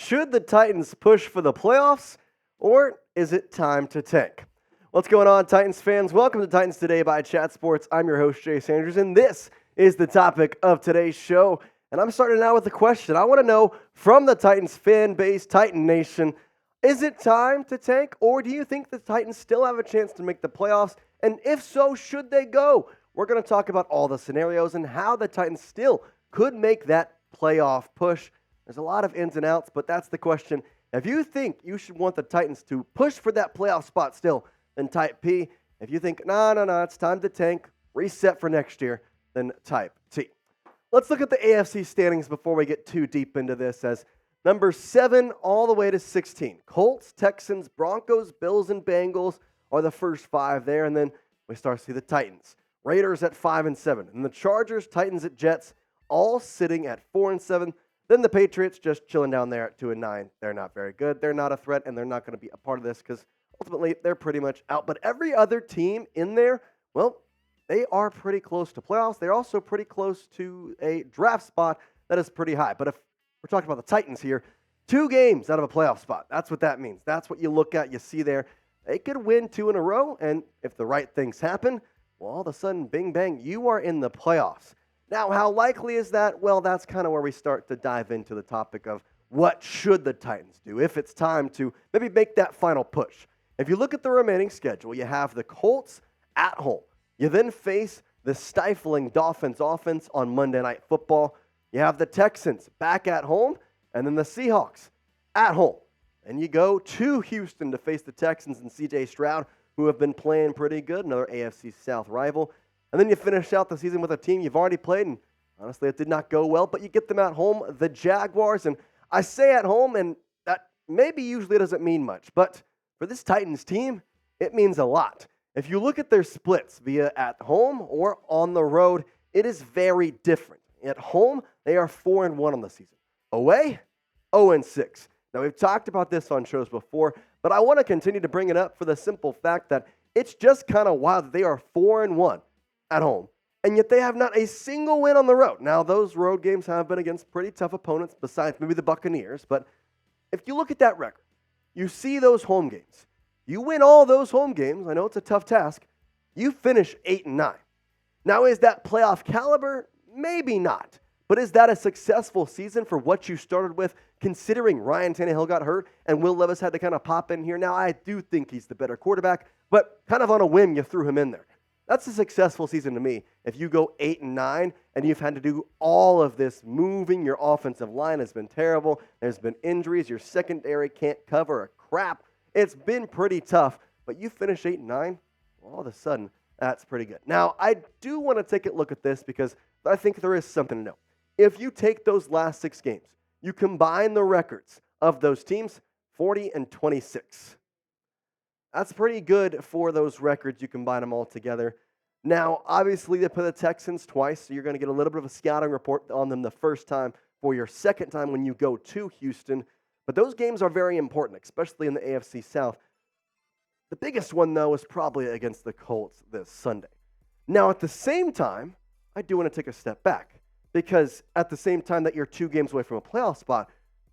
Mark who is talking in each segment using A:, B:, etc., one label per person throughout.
A: Should the Titans push for the playoffs, or is it time to tank? What's going on, Titans fans? Welcome to Titans Today by Chat Sports. I'm your host, Jay Sanders, and this is the topic of today's show. And I'm starting out with a question. I want to know from the Titans fan base, Titan Nation, is it time to tank, or do you think the Titans still have a chance to make the playoffs? And if so, should they go? We're going to talk about all the scenarios and how the Titans still could make that playoff push. There's a lot of ins and outs, but that's the question. If you think you should want the Titans to push for that playoff spot still, then type P. If you think, no, it's time to tank, reset for next year, then type T. Let's look at the AFC standings before we get too deep into this, as number 7 all the way to 16. Colts, Texans, Broncos, Bills, and Bengals are the first 5 there, and then we start to see the Titans. Raiders at 5 and 7, and the Chargers, Titans, at Jets, all sitting at 4 and 7. Then the Patriots just chilling down there at 2 and 9. They're not very good. They're not a threat, and they're not going to be a part of this because ultimately they're pretty much out. But every other team in there, well, they are pretty close to playoffs. They're also pretty close to a draft spot that is pretty high. But if we're talking about the Titans here, 2 games out of a playoff spot. That's what that means. That's what you look at, you see there. They could win 2 in a row, and if the right things happen, well, all of a sudden, bing, bang, you are in the playoffs. Now, how likely is that? Well, that's kind of where we start to dive into the topic of what should the Titans do if it's time to maybe make that final push. If you look at the remaining schedule, you have the Colts at home. You then face the stifling Dolphins offense on Monday Night Football. You have the Texans back at home, and then the Seahawks at home. And you go to Houston to face the Texans and C.J. Stroud, who have been playing pretty good, another AFC South rival. And then you finish out the season with a team you've already played, and honestly, it did not go well, but you get them at home, the Jaguars. And I say at home, and that maybe usually doesn't mean much, but for this Titans team, it means a lot. If you look at their splits via at home or on the road, it is very different. At home, they are 4 and 1 on the season. Away, 0 and 6. Now, we've talked about this on shows before, but I want to continue to bring it up for the simple fact that it's just kind of wild that they are 4 and 1 at home, and yet they have not a single win on the road. Now, those road games have been against pretty tough opponents besides maybe the Buccaneers, but if you look at that record, you see those home games. You win all those home games. I know it's a tough task. You finish 8 and 9. Now, is that playoff caliber? Maybe not. But is that a successful season for what you started with, considering Ryan Tannehill got hurt and Will Levis had to kind of pop in here? Now, I do think he's the better quarterback, but kind of on a whim, you threw him in there. That's a successful season to me. If you go 8 and 9 and you've had to do all of this moving, your offensive line has been terrible. There's been injuries. Your secondary can't cover a crap. It's been pretty tough, but you finish 8 and 9, all of a sudden, that's pretty good. Now, I do want to take a look at this because I think there is something to know. If you take those last 6 games, you combine the records of those teams, 40 and 26. That's pretty good for those records. You combine them all together. Now, obviously, they play the Texans twice, so you're going to get a little bit of a scouting report on them the first time for your second time when you go to Houston. But those games are very important, especially in the AFC South. The biggest one, though, is probably against the Colts this Sunday. Now, at the same time, I do want to take a step back because at the same time that you're 2 games away from a playoff spot,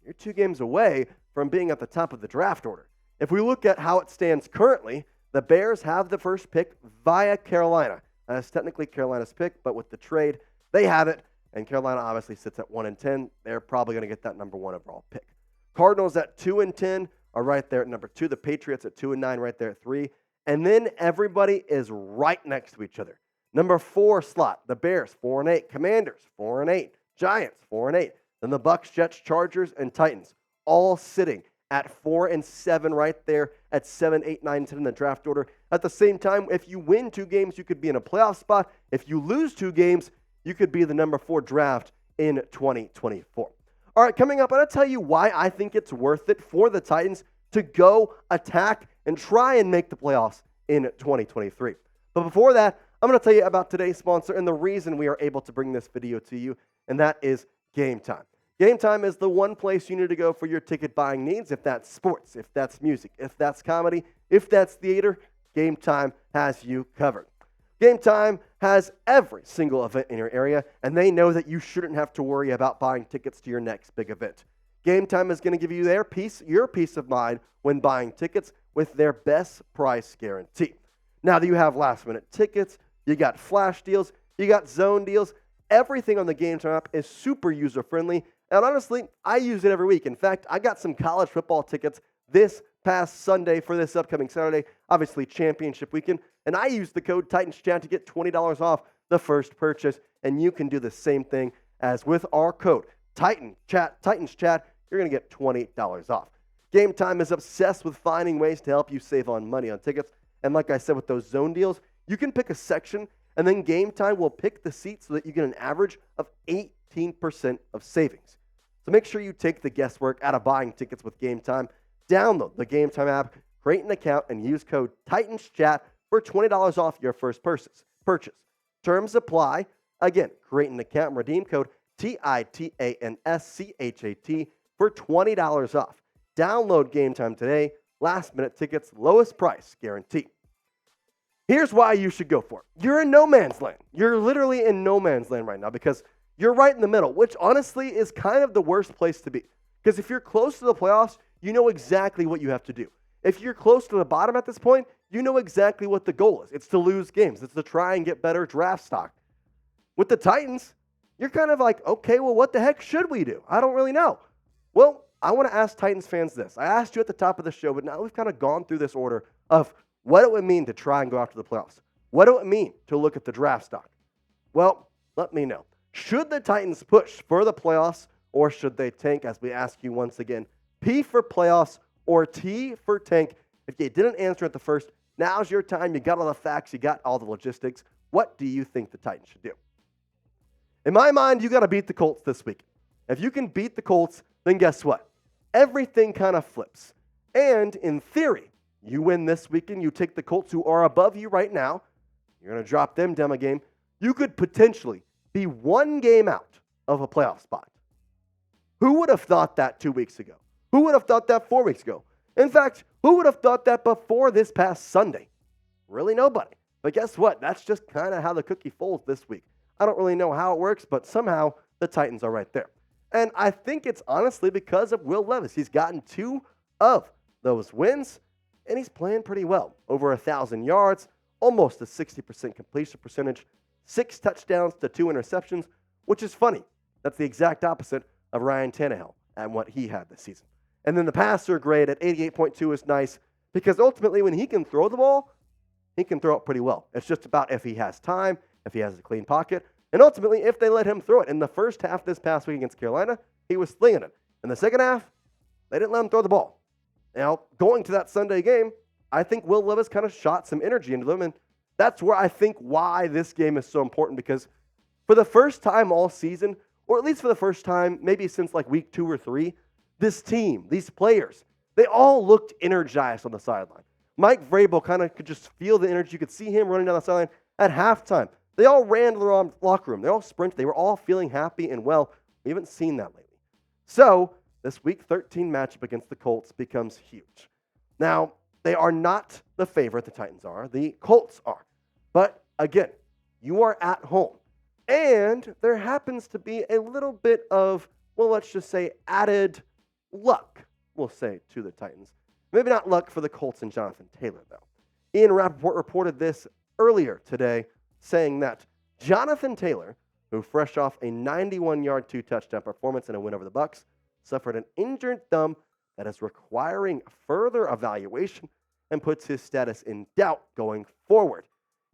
A: you're 2 games away from being at the top of the draft order. If we look at how it stands currently, the Bears have the first pick via Carolina. That's technically Carolina's pick, but with the trade, they have it, and Carolina obviously sits at 1 and 10. They're probably going to get that number 1 overall pick. Cardinals at 2 and 10 are right there at number 2. The Patriots at 2 and 9 right there at 3. And then everybody is right next to each other. Number 4 slot, the Bears, 4 and 8. Commanders, 4 and 8. Giants, 4 and 8. Then the Bucks, Jets, Chargers, and Titans, all sitting at 4 and 7 right there at 7, 8, 9, 10 in the draft order. At the same time, if you win 2 games, you could be in a playoff spot. If you lose 2 games, you could be the number 4 draft in 2024. All right, coming up, I'm going to tell you why I think it's worth it for the Titans to go attack and try and make the playoffs in 2023. But before that, I'm going to tell you about today's sponsor and the reason we are able to bring this video to you, and that is Game Time. Game Time is the one place you need to go for your ticket buying needs. If that's sports, if that's music, if that's comedy, if that's theater, Game Time has you covered. Game Time has every single event in your area, and they know that you shouldn't have to worry about buying tickets to your next big event. Game Time is going to give you your peace of mind when buying tickets with their best price guarantee. Now that you have last-minute tickets, you got flash deals, you got zone deals, everything on the Game Time app is super user-friendly, and honestly, I use it every week. In fact, I got some college football tickets this past Sunday for this upcoming Saturday, obviously championship weekend, and I used the code TITANSCHAT to get $20 off the first purchase, and you can do the same thing as with our code TITANSCHAT, you're going to get $20 off. Game Time is obsessed with finding ways to help you save on money on tickets, and like I said with those zone deals, you can pick a section, and then Game Time will pick the seat so that you get an average of 18% of savings. So make sure you take the guesswork out of buying tickets with Game Time. Download the Game Time app, create an account, and use code TITANSCHAT for $20 off your first purchase. Terms apply. Again, create an account and redeem code TITANSCHAT for $20 off. Download Game Time today. Last-minute tickets, lowest price guarantee. Here's why you should go for it. You're in no man's land. You're literally in no man's land right now because you're right in the middle, which honestly is kind of the worst place to be. Because if you're close to the playoffs, you know exactly what you have to do. If you're close to the bottom at this point, you know exactly what the goal is. It's to lose games. It's to try and get better draft stock. With the Titans, you're kind of like, okay, well, what the heck should we do? I don't really know. Well, I want to ask Titans fans this. I asked you at the top of the show, but now we've kind of gone through this order of what it would mean to try and go after the playoffs. What do it mean to look at the draft stock? Well, let me know. Should the Titans push for the playoffs or should they tank, as we ask you once again? P for playoffs or T for tank? If you didn't answer at the first, now's your time. You got all the facts. You got all the logistics. What do you think the Titans should do? In my mind, you got to beat the Colts this week. If you can beat the Colts, then guess what? Everything kind of flips. And in theory, you win this weekend, you take the Colts who are above you right now, you're going to drop them down a game, you could potentially be one game out of a playoff spot. Who would have thought that 2 weeks ago? Who would have thought that 4 weeks ago? In fact, who would have thought that before this past Sunday? Really nobody. But guess what? That's just kind of how the cookie folds this week. I don't really know how it works, but somehow the Titans are right there. And I think it's honestly because of Will Levis. He's gotten 2 of those wins, and he's playing pretty well. Over 1,000 yards, almost a 60% completion percentage, 6 touchdowns to 2 interceptions, which is funny. That's the exact opposite of Ryan Tannehill and what he had this season. And then the passer grade at 88.2 is nice because ultimately when he can throw the ball, he can throw it pretty well. It's just about if he has time, if he has a clean pocket, and ultimately if they let him throw it. In the first half this past week against Carolina, he was slinging it. In the second half, they didn't let him throw the ball. Now, going to that Sunday game, I think Will Levis kind of shot some energy into them, and that's where I think why this game is so important because for the first time all season, or at least for the first time maybe since like week 2 or 3, this team, these players, they all looked energized on the sideline. Mike Vrabel kind of could just feel the energy. You could see him running down the sideline at halftime. They all ran to the locker room. They all sprinted. They were all feeling happy and well. We haven't seen that lately. So this Week 13 matchup against the Colts becomes huge. Now, they are not the favorite, the Titans are. The Colts are. But again, you are at home. And there happens to be a little bit of, well, let's just say added luck, we'll say, to the Titans. Maybe not luck for the Colts and Jonathan Taylor, though. Ian Rappaport reported this earlier today, saying that Jonathan Taylor, who fresh off a 91-yard 2-touchdown performance in a win over the Bucs, suffered an injured thumb that is requiring further evaluation and puts his status in doubt going forward.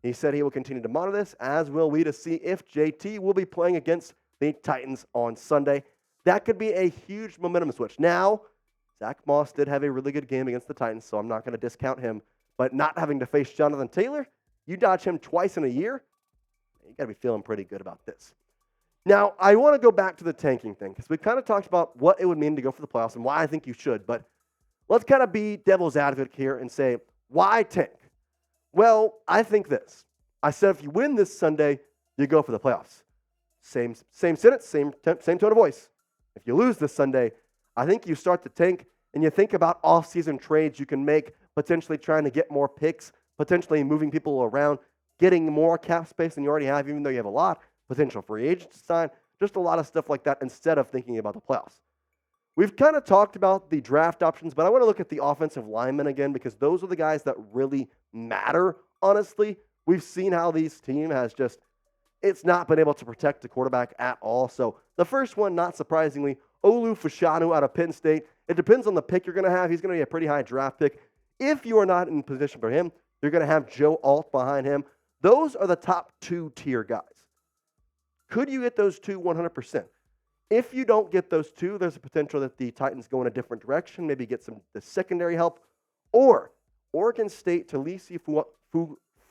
A: He said he will continue to monitor this, as will we, to see if JT will be playing against the Titans on Sunday. That could be a huge momentum switch. Now, Zach Moss did have a really good game against the Titans, so I'm not going to discount him. But not having to face Jonathan Taylor, you dodge him twice in a year, you got to be feeling pretty good about this. Now, I want to go back to the tanking thing, because we've kind of talked about what it would mean to go for the playoffs and why I think you should. But let's kind of be devil's advocate here and say, why tank? Well, I think this. I said if you win this Sunday, you go for the playoffs. Same sentence, same tone of voice. If you lose this Sunday, I think you start to tank and you think about off-season trades you can make, potentially trying to get more picks, potentially moving people around, getting more cap space than you already have, even though you have a lot, potential free agents to sign, just a lot of stuff like that instead of thinking about the playoffs. We've kind of talked about the draft options, but I want to look at the offensive linemen again because those are the guys that really matter, honestly. We've seen how this team has it's not been able to protect the quarterback at all. So the first one, not surprisingly, Olu Fashanu out of Penn State. It depends on the pick you're going to have. He's going to be a pretty high draft pick. If you are not in position for him, you're going to have Joe Alt behind him. Those are the top 2-tier guys. Could you get those two 100%? If you don't get those two, there's a potential that the Titans go in a different direction, maybe get the secondary help. Or Oregon State, Talisi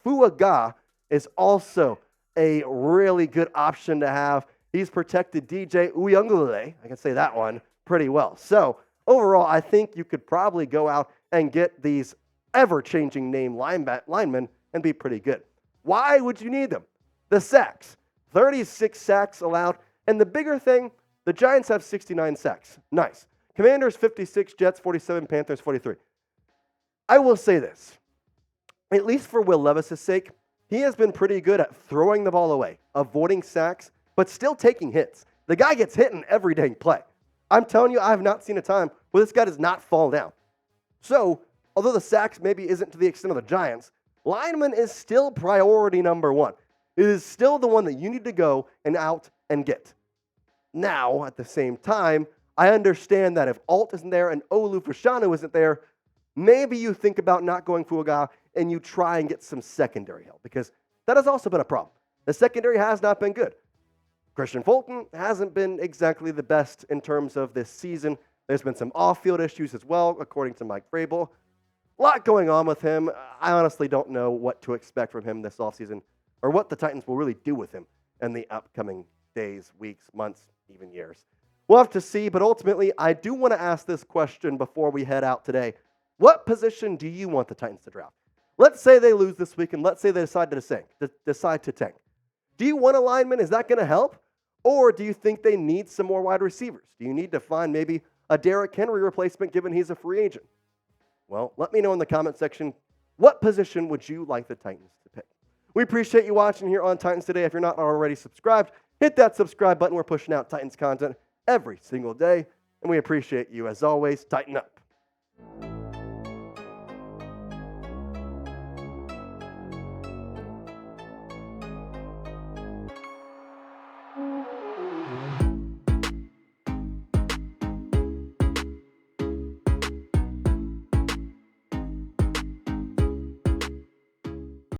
A: Fuaga is also a really good option to have. He's protected DJ Uyunglele, I can say that one pretty well. So overall, I think you could probably go out and get these ever-changing name linemen and be pretty good. Why would you need them? The sacks. 36 sacks allowed. And the bigger thing, the Giants have 69 sacks. Nice. Commanders 56, Jets 47, Panthers 43. I will say this. At least for Will Levis's sake, he has been pretty good at throwing the ball away, avoiding sacks, but still taking hits. The guy gets hit in every dang play. I'm telling you, I have not seen a time where this guy does not fall down. So, although the sacks maybe isn't to the extent of the Giants, lineman is still priority number one. It is still the one that you need to go and out and get. Now, at the same time, I understand that if Alt isn't there and Olu Fashanu isn't there, maybe you think about not going Fuaga and you try and get some secondary help because that has also been a problem. The secondary has not been good. Christian Fulton hasn't been exactly the best in terms of this season. There's been some off-field issues as well, according to Mike Vrabel. A lot going on with him. I honestly don't know what to expect from him this offseason or what the Titans will really do with him in the upcoming days, weeks, months, even years. We'll have to see, but ultimately, I do want to ask this question before we head out today. What position do you want the Titans to draft? Let's say they lose this week, and let's say they decide to tank. Do you want a lineman? Is that going to help? Or do you think they need some more wide receivers? Do you need to find maybe a Derrick Henry replacement given he's a free agent? Well, let me know in the comment section, what position would you like the Titans to pick? We appreciate you watching here on Titans Today. If you're not already subscribed, hit that subscribe button. We're pushing out Titans content every single day, and we appreciate you. As always, tighten up.